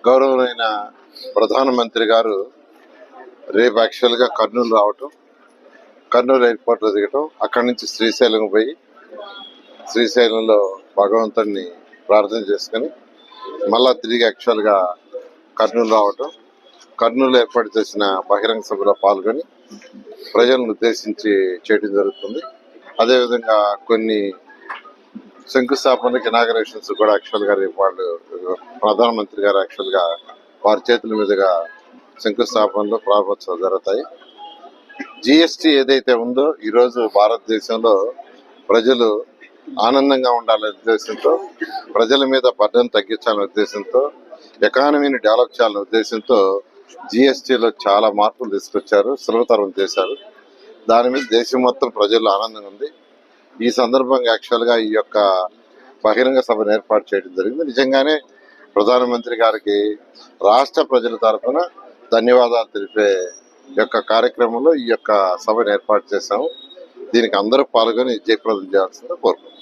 గౌరవమైన ప్రధానమంత్రి గారు రేపు యాక్చువల్గా కర్నూలు రావటం, కర్నూలు ఎయిర్పోర్ట్లో దిగటం, అక్కడి నుంచి శ్రీశైలం పోయి శ్రీశైలంలో భగవంతుడిని ప్రార్థన చేసుకుని మళ్ళా తిరిగి యాక్చువల్గా కర్నూలు రావటం, కర్నూలు ఏర్పాటు చేసిన బహిరంగ సభలో పాల్గొని ప్రజలను ఉద్దేశించి చేయడం జరుగుతుంది. అదేవిధంగా కొన్ని శంకుస్థాపనకి ఇనాగరేషన్స్ కూడా యాక్చువల్గా రేపు వాళ్ళు ప్రధానమంత్రి గారు యాక్చువల్గా వారి చేతుల మీదుగా శంకుస్థాపనలు ప్రారంభోత్సవాలు జరుగుతాయి. జిఎస్టీ ఏదైతే ఉందో ఈరోజు భారతదేశంలో ప్రజలు ఆనందంగా ఉండాలనే ఉద్దేశంతో, ప్రజల మీద బర్డెన్ తగ్గించాలనే ఉద్దేశంతో, ఎకానమీని డెవలప్ చేయాలనే ఉద్దేశంతో జిఎస్టీలో చాలా మార్పులు తీసుకొచ్చారు, సులభతరం చేశారు. దాని మీద దేశం మొత్తం ప్రజల్లో ఆనందంగా ఉంది. ఈ సందర్భంగా యాక్చువల్గా ఈ యొక్క బహిరంగ సభను ఏర్పాటు చేయడం జరిగింది. నిజంగానే ప్రధానమంత్రి గారికి రాష్ట్ర ప్రజల తరఫున ధన్యవాదాలు తెలిపే యొక్క కార్యక్రమంలో ఈ యొక్క సభను ఏర్పాటు చేశాము. దీనికి అందరూ పాల్గొని జయప్రదం చేయాల్సిందిగా కోరుకుంటున్నాను.